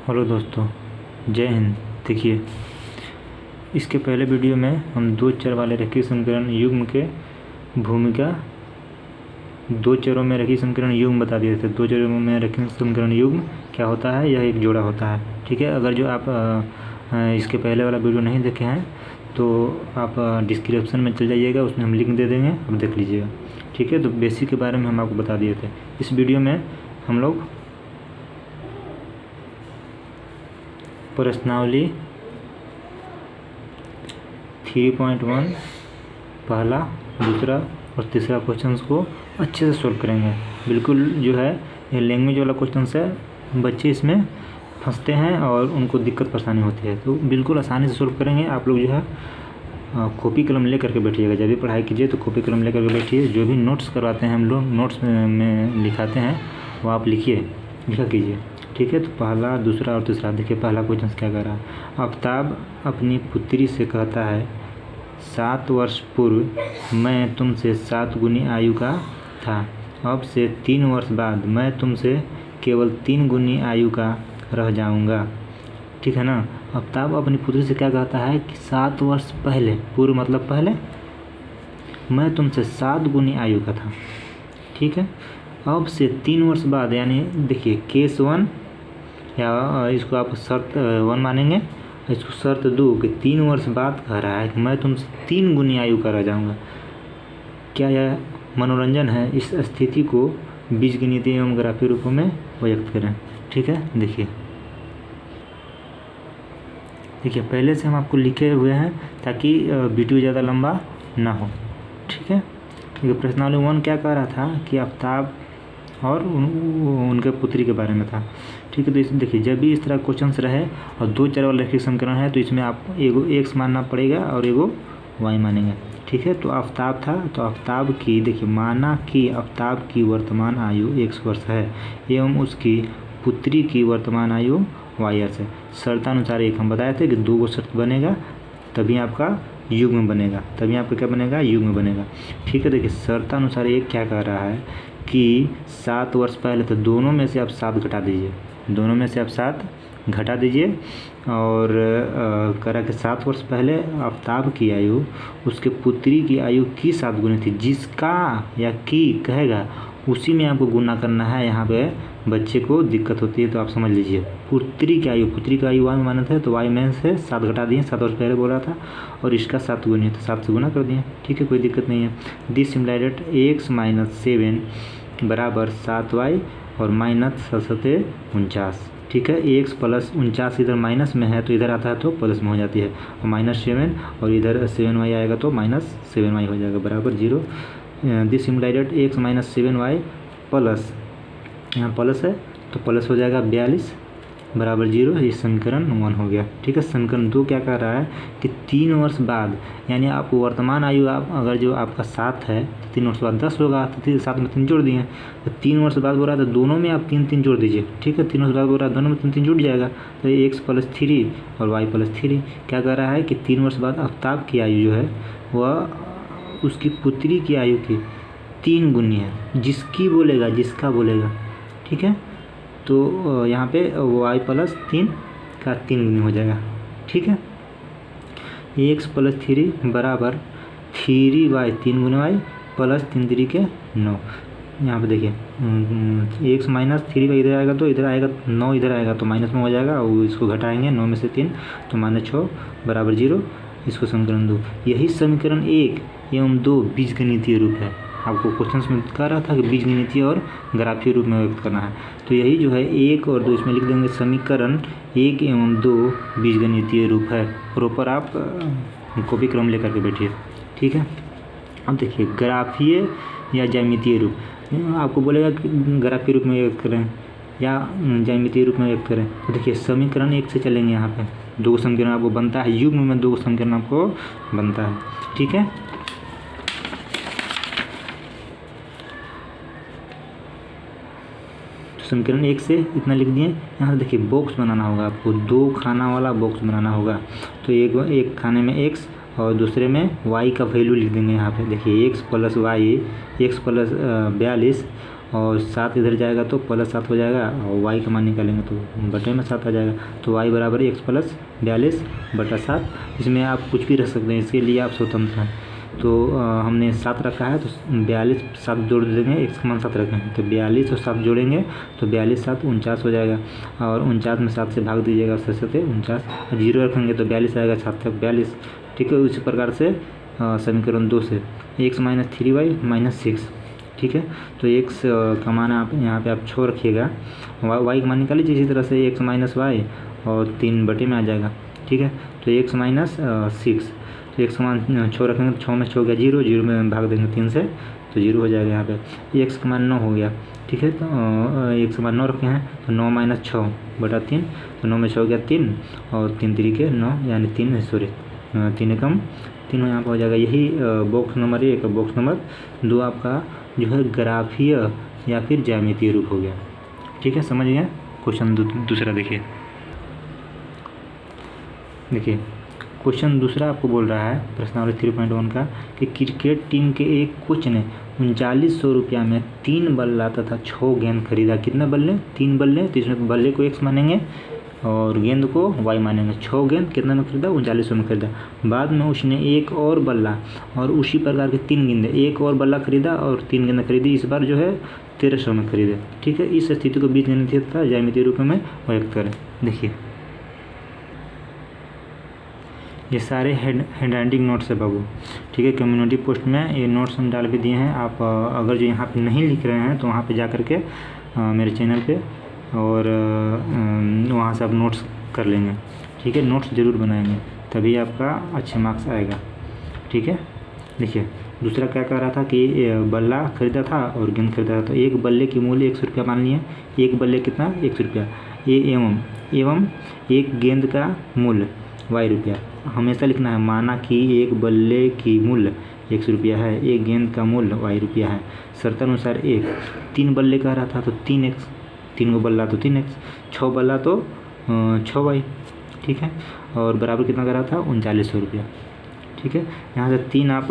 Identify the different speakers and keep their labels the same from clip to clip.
Speaker 1: Hello दोस्तों, जय हिंद। देखिए, इसके पहले वीडियो में हम दो चर वाले रेखीय समीकरण युग्म के भूमिका, दो चरों में रेखीय समीकरण युग्म बता दिए थे। दो चरों में रेखीय समीकरण युग्म क्या होता है, यह एक जोड़ा होता है। ठीक है, अगर जो आप इसके पहले वाला वीडियो नहीं देखे हैं तो आप डिस्क्रिप्शन में चल जाइएगा, उसमें हम लिंक दे देंगे, आप देख लीजिएगा। ठीक है, तो बेसिक के बारे में हम आपको बता दिए थे। इस वीडियो में हम लोग प्रश्नावली 3.1 पहला, दूसरा और तीसरा क्वेश्चंस को अच्छे से सॉल्व करेंगे। बिल्कुल जो है ये लैंग्वेज वाला क्वेश्चंस है, बच्चे इसमें फंसते हैं और उनको दिक्कत परेशानी होती है, तो बिल्कुल आसानी से सॉल्व करेंगे। आप लोग जो है कॉपी कलम ले करके बैठिएगा। जब भी पढ़ाई कीजिए तो कॉपी कलम ले करके बैठिए। जो भी नोट्स करवाते हैं हम लोग, नोट्स में लिखाते हैं वो आप लिखा कीजिए। ठीक है, तो पहला, दूसरा और तीसरा। देखिए पहला क्वेश्चन क्या कह रहा है। आफ्ताब अपनी पुत्री से कहता है, 7 वर्ष पूर्व मैं तुमसे 7 गुनी आयु का था, अब से 3 वर्ष बाद मैं तुमसे केवल 3 गुनी आयु का रह जाऊंगा। ठीक है ना। आफ्ताब अपनी पुत्री से क्या कहता है कि 7 वर्ष पहले, पूर्व मतलब पहले, मैं तुमसे 7 गुनी आयु का था। ठीक है, अब से 3 वर्ष बाद, यानी देखिए केस 1, या इसको आप शर्त 1 मानेंगे, इसको शर्त 2 कि 3 वर्ष बाद कह रहा है कि मैं तुमसे 3 गुनी आयु का रह जाऊंगा। क्या यह मनोरंजन है? इस स्थिति को बीजगणितीय एवं ग्राफीय रूपों में व्यक्त करें। ठीक है, देखिए पहले से हम आपको लिखे हुए हैं ताकि वीडियो ज़्यादा लंबा ना हो। ठीक है, देखिए प्रश्नावली 1 क्या कह रहा था कि आफ्ताब और उनके पुत्री के बारे में था। ठीक है, तो इस देखिए जब भी इस तरह क्वेश्चंस रहे और दो चर वाला रेखीय समीकरण है तो इसमें आप एगो x मानना पड़ेगा और एगो y मानेंगे। ठीक है, तो आफ्ताब था तो आफ्ताब की, देखिए माना कि आफ्ताब की वर्तमान आयु x वर्ष है एवं उसकी पुत्री की वर्तमान आयु y वर्ष है। शर्तानुसार एक हम बताए थे कि 2 गो शर्त बनेगा तभी आपका युग्म बनेगा, तभी आपका क्या बनेगा, युग्म बनेगा। ठीक है, देखिए शर्तानुसार एक क्या कह रहा है कि 7 वर्ष पहले, तो दोनों में से आप 7 घटा दीजिए, दोनों में से आप 7 घटा दीजिए और करा कि 7 वर्ष पहले आफ्ताब की आयु उसके पुत्री की आयु की 7 गुनी थी। जिसका या की कहेगा उसी में आपको गुना करना है। यहाँ पे बच्चे को दिक्कत होती है तो आप समझ लीजिए। पुत्री की आयु y में मानते हैं तो y में से 7 घटा दिए, 7 वर्ष पहले बोला था और इसका 7 गुनी है तो 7 से गुना कर दिए। ठीक है, कोई दिक्कत नहीं है। दिस सिम्युलेटेड x - 7 बराबर 7y और माइनस 749। ठीक है, x प्लस 49 इधर माइनस में है तो इधर आता है तो प्लस में हो जाती है, और -7 और इधर 7y आएगा तो -7y हो जाएगा बराबर 0। This simulated x - 7y plus, यहाँ प्लस है तो प्लस हो जाएगा 42 बराबर 0। ये समीकरण 1 हो गया। ठीक है, समीकरण 2 क्या कह रहा है कि 3 वर्ष बाद, यानी आप वर्तमान आयु, आप अगर जो आपका 7 है तो 3 वर्ष बाद 10 होगा, तो 7 में 3 जोड़ दिए, तो 3 वर्ष बाद बोल रहा है तो दोनों में आप 3 जोड़ दीजिए। ठीक है, 3 वर्ष बाद बोल रहा है दोनों में 3 जुड़ जाएगा तो x + 3 और y + 3 क्या कह रहा है कि 3 वर्ष बाद आफ्ताब की आयु जो है वह उसकी पुत्री की आयु की 3 गुनी है। जिसकी बोलेगा, जिसका बोलेगा। ठीक है, तो यहाँ पे y + 3 का 3 गुनी हो जाएगा। ठीक है, x + 3 बराबर 3y 3 गुना y प्लस 3 3 के 9। यहाँ पे देखिए x - 3y इधर आएगा तो इधर आएगा 9, इधर आएगा तो माइनस में हो जाएगा और इसको घटाएंगे 9 में से 3 तो -6 बराबर 0। इसको समीकरण 2, यही समीकरण 1 एवं 2 बीजगणितीय रूप है। आपको क्वेश्चंस में कह रहा था कि बीजगणितीय और ग्राफीय रूप में व्यक्त करना है, तो यही जो है 1 और 2 इसमें लिख देंगे। समीकरण 1 एवं 2 बीजगणितीय रूप है। प्रॉपर आप कॉपी क्रम लेकर के बैठिए। ठीक है, अब देखिए ग्राफीय या ज्यामितीय रूप, आपको बोलेगा कि ग्राफीय रूप में व्यक्त करें या ज्यामितीय रूप में व्यक्त करें, तो देखिए समीकरण 1 से चलेंगे। यहाँ पे 2 समीकरण आपको बनता है, युग्म में 2 समीकरण आपको बनता है। ठीक है, समीकरण 1 से इतना लिख दिए। यहाँ से देखिए बॉक्स बनाना होगा आपको, 2 खाना वाला बॉक्स बनाना होगा। तो एक खाने में x और दूसरे में y का वैल्यू लिख देंगे। यहाँ पे देखिए x + y, x + 42 और 7 इधर जाएगा तो +7 हो जाएगा, और y का मान निकालेंगे तो बटे में 7 आ जाएगा। तो y बराबर x + 42/7। इसमें आप कुछ भी रख सकते हैं, इसके लिए आप स्वतंत्र हैं। तो हमने 7 रखा है तो 42 7 जोड़ देंगे, x का मान 7 रखेंगे तो 42 और 7 जोड़ेंगे तो 42 7 49 हो जाएगा, और 49 में 7 से भाग दीजिएगा, 49 जीरो रखेंगे तो 42 आएगा, 7 तक 42। ठीक है, उसी प्रकार से समीकरण 2 से x - 3y - 6। ठीक है, तो x का मान आप यहाँ पे आप 6 रखिएगा, y का मान निकाल लीजिए इसी तरह से x - y और 3 बटे में आ जाएगा। ठीक है, तो x - 6, तो x का मान 6 रखेंगे तो 6 में 6 गया 0, 0 में भाग देंगे 3 से तो 0 हो जाएगा। यहाँ पे x का मान 9 हो गया। ठीक है, तो x का मान 9 रखे हैं तो 9 - 6/3, तो 9 में 6 गया 3 और 3 3 9 यानी 3 एकम 3 यहाँ पर हो जाएगा। यही बॉक्स नंबर 1 और बॉक्स नंबर 2 आपका जो है ग्राफीय या फिर ज्यामितीय रूप हो गया। ठीक है, समझ गए। क्वेश्चन दूसरा देखिए क्वेश्चन दूसरा आपको बोल रहा है प्रश्नावली 3.1 का कि क्रिकेट टीम के एक कोच ने 3900 रुपया में 3 बल्ला तथा 6 गेंद खरीदा। कितना बल्ले? 3 बल्ले, तो इसमें बल्ले को x मानेंगे और गेंद को y मानेंगे। 6 गेंद कितना में खरीदा? 3900 में खरीदा। बाद में उसने एक और बल्ला और उसी प्रकार के 3 गेंदे, एक और बल्ला खरीदा और 3 गेंद खरीदी, इस बार जो है 1300 में खरीदे। ठीक है, इस स्थिति को बीजगणितीय तथा ज्यामितीय रूप में व्यक्त करें। देखिए ये सारे हैंड राइटिंग नोट्स है बाबू। ठीक है, कम्युनिटी पोस्ट में ये नोट्स हम डाल के दिए हैं। आप अगर जो यहाँ पे नहीं लिख रहे हैं तो वहाँ पे जा कर के मेरे चैनल पे और वहाँ से आप नोट्स कर लेंगे। ठीक है, नोट्स ज़रूर बनाएंगे तभी आपका अच्छे मार्क्स आएगा। ठीक है, देखिए दूसरा क्या कह रहा था कि बल्ला खरीदा था और गेंद खरीदा था। तो एक बल्ले की मूल्य 100 रुपया मान लिए। एक बल्ले कितना? 100 रुपया। एवं एक गेंद का मूल्य y रुपया। हमेशा लिखना है, माना कि एक बल्ले की मूल्य 100 रुपया है, एक गेंद का मूल्य y रुपया है। शर्तानुसार 3 बल्ले कह रहा था तो 3x, 3 गो बल्ला तो 3x, 6 बल्ला तो 6y। ठीक है, और बराबर कितना कह रहा था? 3900 रुपया। ठीक है, यहाँ से 3 आप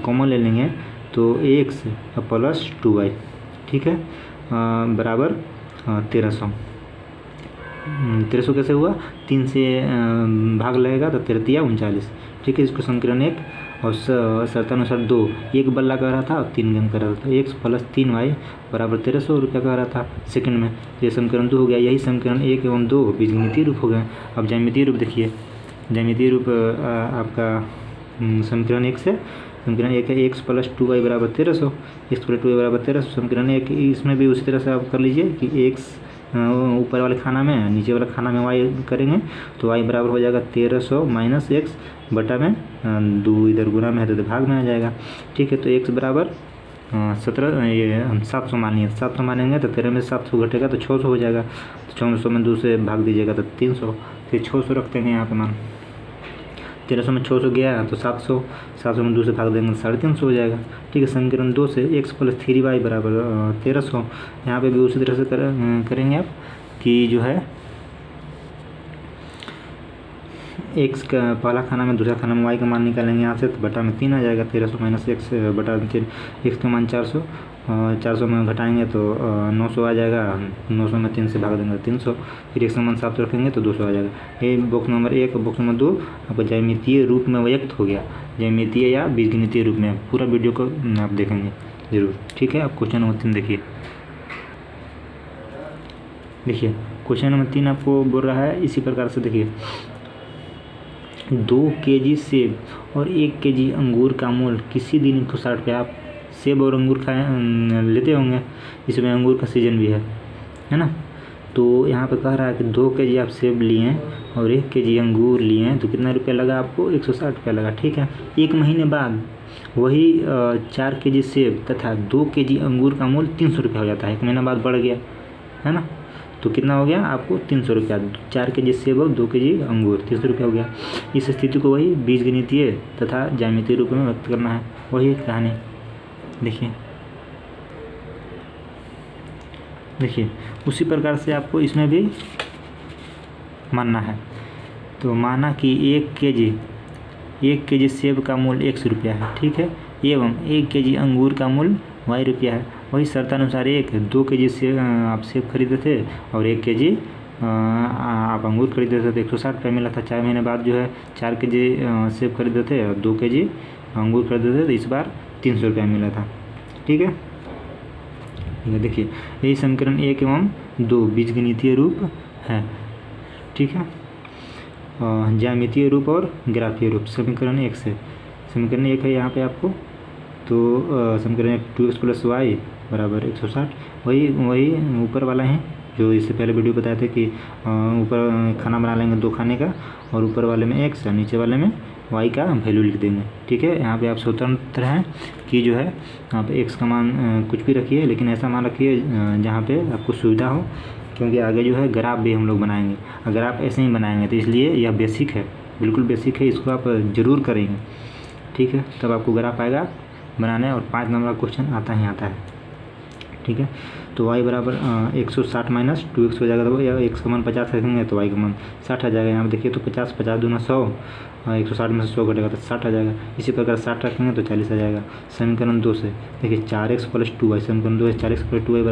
Speaker 1: कॉमन ले लेंगे तो x + 2y। ठीक है, बराबर 1300। 1300 कैसे हुआ? 3 से भाग लगेगा तो 13 × 39। ठीक है, इसको समीकरण 1 और शर्तानुसार 2, एक बल्ला कह रहा था और 3 गेंद कह रहा था। x + 3y बराबर 1300 रुपया कह रहा था सेकंड में। तो ये समीकरण 2 हो गया। यही समीकरण 1 एवं 2 बीजगणितीय रूप हो गए। अब ज्यामितीय रूप देखिए। ज्यामितीय रूप आपका समीकरण 1 से समीकरण 1 है x + 2y बराबर 1300, x + 2y बराबर 1300। समीकरण 1 इसमें भी उसी तरह से आप कर लीजिए कि x ऊपर वाले खाना में, नीचे वाला खाना में y करेंगे तो y बराबर हो जाएगा 1300 - x बटा में 2 इधर गुना में है तो भाग में आ जाएगा। ठीक है, तो x बराबर 700 मानिए। 700 मानेंगे तो 13 में 700 घटेगा तो 600 हो जाएगा। तो 600 में 2 से भाग दीजिएगा तो 300, फिर 600 रखते हैं यहाँ पे मान। 1300 में 600 गया तो 700, 700 में 2 से भाग देंगे तो 350 हो जाएगा। ठीक है, समीकरण 2 से x + 3y बराबर 1300। यहाँ पे भी उसी तरह से करेंगे आप कि जो है x का पहला खाना में, दूसरा खाना में y का मान निकालेंगे यहाँ से तो बटा में 3 आ जाएगा। 1300 - x बटा 3, x का मान 400, 400 में घटाएंगे तो 900 आ जाएगा। 900 में 3 से भाग देंगे 300, फिर x का मान 700 रखेंगे तो 200 आ जाएगा। ये बॉक्स नंबर 1 और बॉक्स नंबर 2 आपको ज्यामितीय रूप में व्यक्त हो गया। ज्यामितीय या बीजगणितीय रूप में। पूरा वीडियो को आप देखेंगे जरूर। ठीक है, अब क्वेश्चन नंबर 3 देखिए। क्वेश्चन नंबर 3 आपको बोल रहा है इसी प्रकार से। देखिए 2 kg सेब और 1 kg अंगूर का मूल्य किसी दिन 160 रुपया। आप सेब और अंगूर लेते होंगे, इसमें अंगूर का सीजन भी है ना। तो यहाँ पे कह रहा है कि 2 kg आप सेब लिए और 1 kg अंगूर लिए तो कितना रुपया लगा आपको? 160 रुपया लगा। ठीक है, 1 महीने बाद वही 4 kg सेब तथा 2 kg अंगूर का मूल्य 300 रुपया हो जाता है। 1 महीना बाद बढ़ गया है ना, तो कितना हो गया आपको? 300 रुपया। 4 kg सेब और 2 kg अंगूर 300 रुपया हो गया। इस स्थिति को वही बीजगणितीय तथा ज्यामितीय रूप में व्यक्त करना है। वही कहानी देखिए उसी प्रकार से आपको इसमें भी मानना है। तो माना कि 1 kg सेब का मूल्य 100 रुपया है। ठीक है, एवं 1 kg अंगूर का मूल्य y रुपया है। वही शर्तानुसार 2 kg से आप सेब खरीदे थे और 1 kg आप अंगूर खरीदे थे तो 160 रुपये मिला था। 4 महीने बाद जो है 4 kg सेब खरीदे थे और 2 kg अंगूर खरीदे थे तो इस बार 300 रुपये मिला था। ठीक है, देखिए यही समीकरण 1 एवं 2 बीजगणितीय रूप है। ठीक है, ज्यामितीय रूप और ग्राफीय रूप समीकरण 1 से। समीकरण 1 है यहाँ पे आपको, तो समीकरण 2x + y = 160। वही ऊपर वाला है जो इससे पहले वीडियो बताए थे कि ऊपर खाना बना लेंगे 2 खाने का और ऊपर वाले में x और नीचे वाले में y का वैल्यू लिख देंगे। ठीक है, यहाँ पे आप स्वतंत्र हैं कि जो है आप x का मान कुछ भी रखिए, लेकिन ऐसा मान रखिए जहाँ पे आपको सुविधा हो, क्योंकि आगे जो है ग्राफ भी हम लोग बनाएंगे। अगर आप ऐसे ही बनाएंगे तो इसलिए यह बेसिक है, बिल्कुल बेसिक है, इसको आप ज़रूर करेंगे। ठीक है, तब आपको ग्राफ आएगा बनाने और 5 नंबर का क्वेश्चन आता है। ठीक है, तो y = 160 - 2x हो जाएगा, तो या x का मान 50 रखेंगे तो y का मान 60 आ जाएगा। यहाँ पर देखिए तो 50 50 दूना 100, 160 में से 100 घटेगा तो 60 आ जाएगा। इसी प्रकार 60 रखेंगे तो 40 आ जाएगा। समीकरण 2 से देखिए 4x + 2y, समीकरण 2 है 4x + 2y =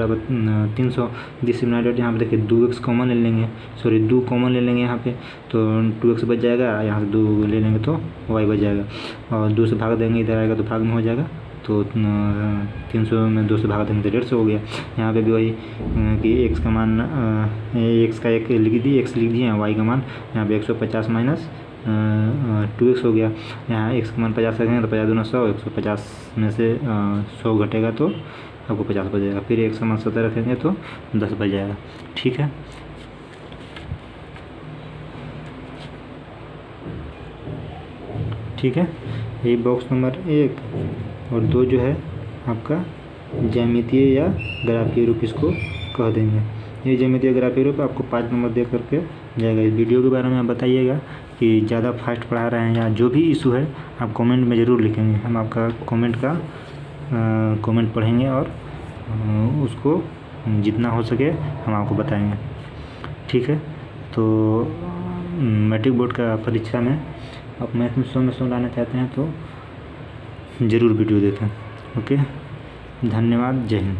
Speaker 1: 300। दिस यूनाइटेड, यहाँ पे देखिए 2x कॉमन ले लेंगे, 2 कॉमन ले लेंगे यहाँ पे, तो 2x बच जाएगा, यहाँ से 2 ले लेंगे तो y बच जाएगा और 2 से भाग देंगे, इधर आएगा तो भाग में हो जाएगा, तो 300 में 2 से भाग देंगे तो 150 हो गया। यहाँ पे भी वही कि x का मान x का 1 लिख दिए, x लिख दिए, y का मान यहाँ पे 150 - 2x हो गया। यहाँ x का मान 50 रखेंगे तो 50 दूना 100, 150 में से 100 घटेगा तो आपको 50 बच जाएगा। फिर x का मान 70 रखेंगे तो 10 बच जाएगा। ठीक है, ठीक है, ये बॉक्स नंबर 1 और 2 जो है आपका ज्यामितीय या ग्राफीय रूप इसको कह देंगे। ये ज्यामितीय ग्राफीय रूप आपको 5 नंबर दे करके जाएगा। इस वीडियो के बारे में आप बताइएगा कि ज़्यादा फास्ट पढ़ा रहे हैं या जो भी इशू है आप कमेंट में ज़रूर लिखेंगे। हम आपका कमेंट पढ़ेंगे और उसको जितना हो सके हम आपको बताएंगे। ठीक है, तो मैट्रिक बोर्ड का परीक्षा में आप मैथ में 100 में 100 लाना चाहते हैं तो ज़रूर वीडियो देखें। ओके, धन्यवाद, जय हिंद।